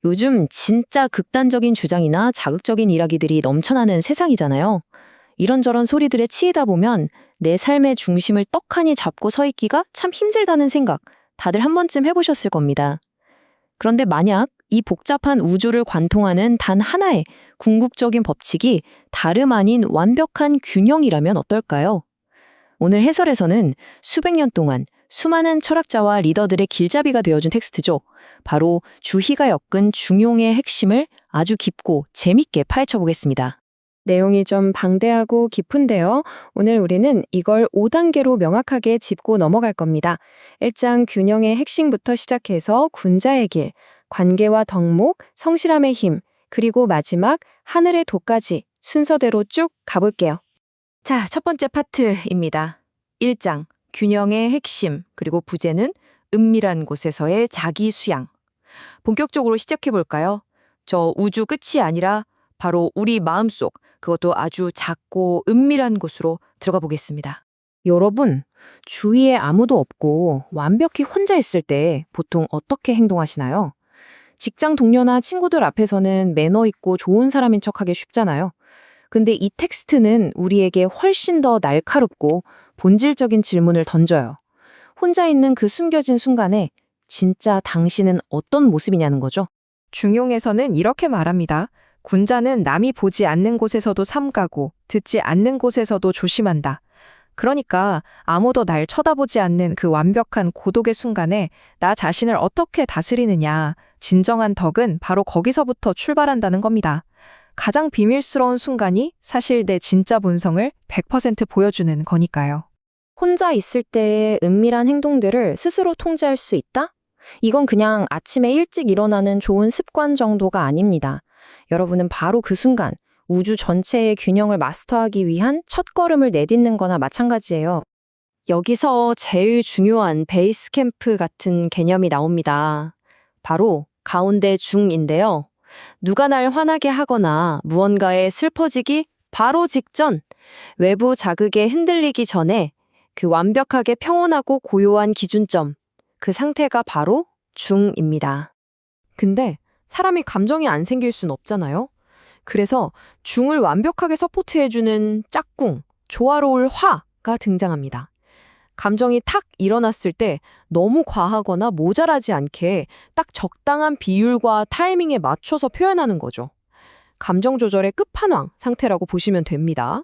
요즘 진짜 극단적인 주장이나 자극적인 이야기들이 넘쳐나는 세상이잖아요. 이런저런 소리들에 치이다 보면 내 삶의 중심을 떡하니 잡고 서 있기가 참 힘들다는 생각 다들 한 번쯤 해보셨을 겁니다. 그런데 만약 이 복잡한 우주를 관통하는 단 하나의 궁극적인 법칙이 다름 아닌 완벽한 균형이라면 어떨까요? 오늘 해설에서는 수백 년 동안 수많은 철학자와 리더들의 길잡이가 되어준 텍스트죠. 바로 주희가 엮은 중용의 핵심을 아주 깊고 재밌게 파헤쳐 보겠습니다. 내용이 좀 방대하고 깊은데요. 오늘 우리는 이걸 5단계로 명확하게 짚고 넘어갈 겁니다. 1장 균형의 핵심부터 시작해서 군자의 길, 관계와 덕목, 성실함의 힘, 그리고 마지막 하늘의 도까지 순서대로 쭉 가볼게요. 자, 첫 번째 파트입니다. 1장 균형의 핵심, 그리고 부제는 은밀한 곳에서의 자기 수양. 본격적으로 시작해 볼까요? 저 우주 끝이 아니라 바로 우리 마음속, 그것도 아주 작고 은밀한 곳으로 들어가 보겠습니다. 여러분, 주위에 아무도 없고 완벽히 혼자 있을 때 보통 어떻게 행동하시나요? 직장 동료나 친구들 앞에서는 매너 있고 좋은 사람인 척하기 쉽잖아요. 근데 이 텍스트는 우리에게 훨씬 더 날카롭고 본질적인 질문을 던져요. 혼자 있는 그 숨겨진 순간에 진짜 당신은 어떤 모습이냐는 거죠. 중용에서는 이렇게 말합니다. 군자는 남이 보지 않는 곳에서도 삼가고 듣지 않는 곳에서도 조심한다. 그러니까 아무도 날 쳐다보지 않는 그 완벽한 고독의 순간에 나 자신을 어떻게 다스리느냐. 진정한 덕은 바로 거기서부터 출발한다는 겁니다. 가장 비밀스러운 순간이 사실 내 진짜 본성을 100% 보여주는 거니까요. 혼자 있을 때의 은밀한 행동들을 스스로 통제할 수 있다? 이건 그냥 아침에 일찍 일어나는 좋은 습관 정도가 아닙니다. 여러분은 바로 그 순간 우주 전체의 균형을 마스터하기 위한 첫걸음을 내딛는 거나 마찬가지예요. 여기서 제일 중요한 베이스 캠프 같은 개념이 나옵니다. 바로 가운데 중인데요. 누가 날 화나게 하거나 무언가에 슬퍼지기 바로 직전, 외부 자극에 흔들리기 전에 그 완벽하게 평온하고 고요한 기준점, 그 상태가 바로 중입니다. 근데 사람이 감정이 안 생길 순 없잖아요. 그래서 중을 완벽하게 서포트해주는 짝꿍, 조화로울 화가 등장합니다. 감정이 탁 일어났을 때 너무 과하거나 모자라지 않게 딱 적당한 비율과 타이밍에 맞춰서 표현하는 거죠. 감정 조절의 끝판왕 상태라고 보시면 됩니다.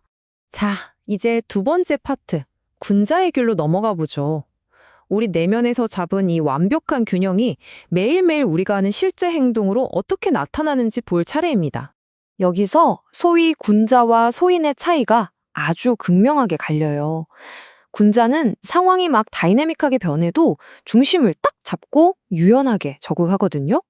자, 이제 두 번째 파트, 군자의 길로 넘어가 보죠. 우리 내면에서 잡은 이 완벽한 균형이 매일매일 우리가 하는 실제 행동으로 어떻게 나타나는지 볼 차례입니다. 여기서 소위 군자와 소인의 차이가 아주 극명하게 갈려요. 군자는 상황이 막 다이내믹하게 변해도 중심을 딱 잡고 유연하게 적응하거든요.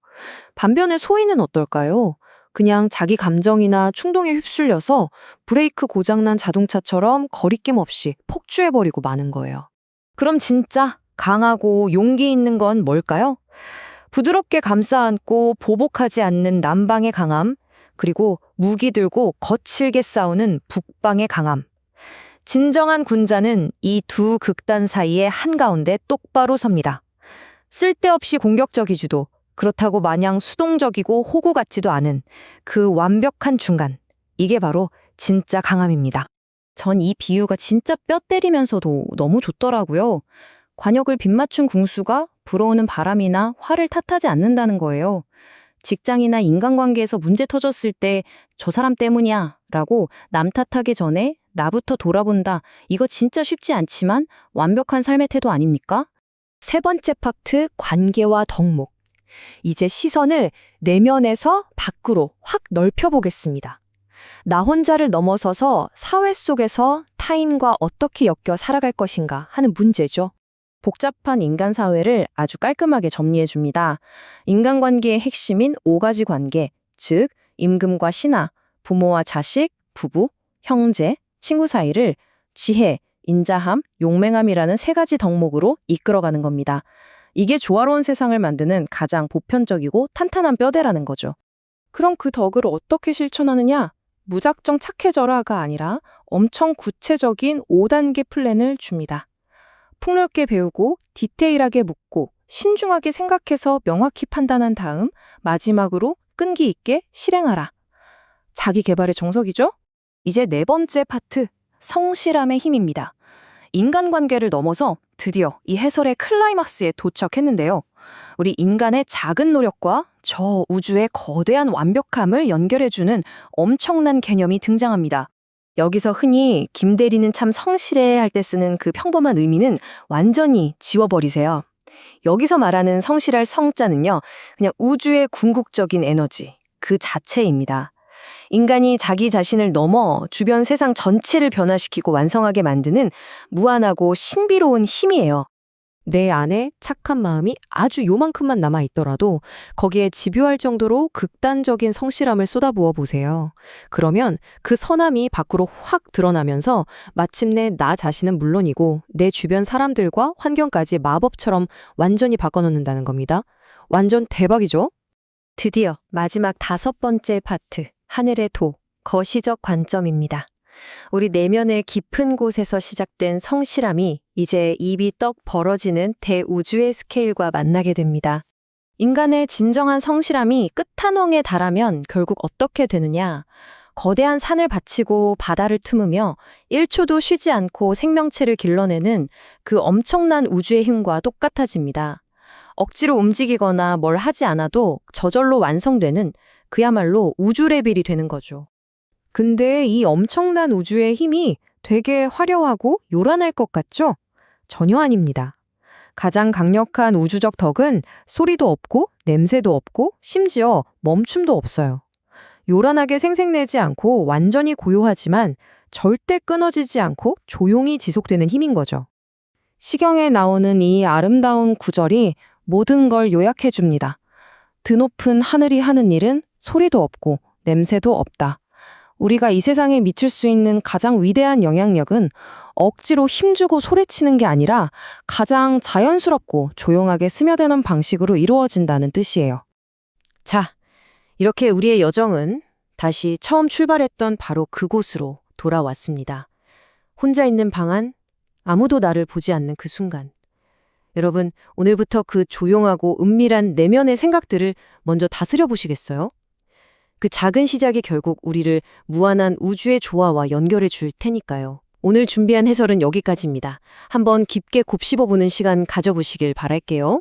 반면에 소인은 어떨까요? 그냥 자기 감정이나 충동에 휩쓸려서 브레이크 고장난 자동차처럼 거리낌 없이 폭주해버리고 마는 거예요. 그럼 진짜 강하고 용기 있는 건 뭘까요? 부드럽게 감싸안고 보복하지 않는 남방의 강함, 그리고 무기 들고 거칠게 싸우는 북방의 강함. 진정한 군자는 이 두 극단 사이의 한가운데 똑바로 섭니다. 쓸데없이 공격적이지도 그렇다고 마냥 수동적이고 호구 같지도 않은 그 완벽한 중간. 이게 바로 진짜 강함입니다. 전 이 비유가 진짜 뼈 때리면서도 너무 좋더라고요. 관역을 빗맞춘 궁수가 불어오는 바람이나 화를 탓하지 않는다는 거예요. 직장이나 인간관계에서 문제 터졌을 때 저 사람 때문이야 라고 남 탓하기 전에 나부터 돌아본다. 이거 진짜 쉽지 않지만 완벽한 삶의 태도 아닙니까? 세 번째 파트, 관계와 덕목. 이제 시선을 내면에서 밖으로 확 넓혀보겠습니다. 나 혼자를 넘어서서 사회 속에서 타인과 어떻게 엮여 살아갈 것인가 하는 문제죠. 복잡한 인간 사회를 아주 깔끔하게 정리해줍니다. 인간관계의 핵심인 5가지 관계, 즉 임금과 신하, 부모와 자식, 부부, 형제, 친구 사이를 지혜, 인자함, 용맹함이라는 3가지 덕목으로 이끌어가는 겁니다. 이게 조화로운 세상을 만드는 가장 보편적이고 탄탄한 뼈대라는 거죠. 그럼 그 덕을 어떻게 실천하느냐? 무작정 착해져라가 아니라 엄청 구체적인 5단계 플랜을 줍니다. 폭넓게 배우고 디테일하게 묻고 신중하게 생각해서 명확히 판단한 다음 마지막으로 끈기 있게 실행하라. 자기 개발의 정석이죠? 이제 네 번째 파트, 성실함의 힘입니다. 인간관계를 넘어서 드디어 이 해설의 클라이막스에 도착했는데요. 우리 인간의 작은 노력과 저 우주의 거대한 완벽함을 연결해주는 엄청난 개념이 등장합니다. 여기서 흔히 김 대리는 참 성실해 할 때 쓰는 그 평범한 의미는 완전히 지워버리세요. 여기서 말하는 성실할 성자는요, 그냥 우주의 궁극적인 에너지, 그 자체입니다. 인간이 자기 자신을 넘어 주변 세상 전체를 변화시키고 완성하게 만드는 무한하고 신비로운 힘이에요. 내 안에 착한 마음이 아주 요만큼만 남아있더라도 거기에 집요할 정도로 극단적인 성실함을 쏟아부어 보세요. 그러면 그 선함이 밖으로 확 드러나면서 마침내 나 자신은 물론이고 내 주변 사람들과 환경까지 마법처럼 완전히 바꿔놓는다는 겁니다. 완전 대박이죠? 드디어 마지막 5번째 파트, 하늘의 도, 거시적 관점입니다. 우리 내면의 깊은 곳에서 시작된 성실함이 이제 입이 떡 벌어지는 대우주의 스케일과 만나게 됩니다. 인간의 진정한 성실함이 끝판왕에 달하면 결국 어떻게 되느냐? 거대한 산을 바치고 바다를 틈으며 1초도 쉬지 않고 생명체를 길러내는 그 엄청난 우주의 힘과 똑같아집니다. 억지로 움직이거나 뭘 하지 않아도 저절로 완성되는 그야말로 우주 레벨이 되는 거죠. 근데 이 엄청난 우주의 힘이 되게 화려하고 요란할 것 같죠? 전혀 아닙니다. 가장 강력한 우주적 덕은 소리도 없고 냄새도 없고 심지어 멈춤도 없어요. 요란하게 생색내지 않고 완전히 고요하지만 절대 끊어지지 않고 조용히 지속되는 힘인 거죠. 시경에 나오는 이 아름다운 구절이 모든 걸 요약해 줍니다. 드높은 하늘이 하는 일은 소리도 없고 냄새도 없다. 우리가 이 세상에 미칠 수 있는 가장 위대한 영향력은 억지로 힘주고 소리치는 게 아니라 가장 자연스럽고 조용하게 스며드는 방식으로 이루어진다는 뜻이에요. 자, 이렇게 우리의 여정은 다시 처음 출발했던 바로 그곳으로 돌아왔습니다. 혼자 있는 방 안, 아무도 나를 보지 않는 그 순간. 여러분, 오늘부터 그 조용하고 은밀한 내면의 생각들을 먼저 다스려 보시겠어요? 그 작은 시작이 결국 우리를 무한한 우주의 조화와 연결해 줄 테니까요. 오늘 준비한 해설은 여기까지입니다. 한번 깊게 곱씹어보는 시간 가져보시길 바랄게요.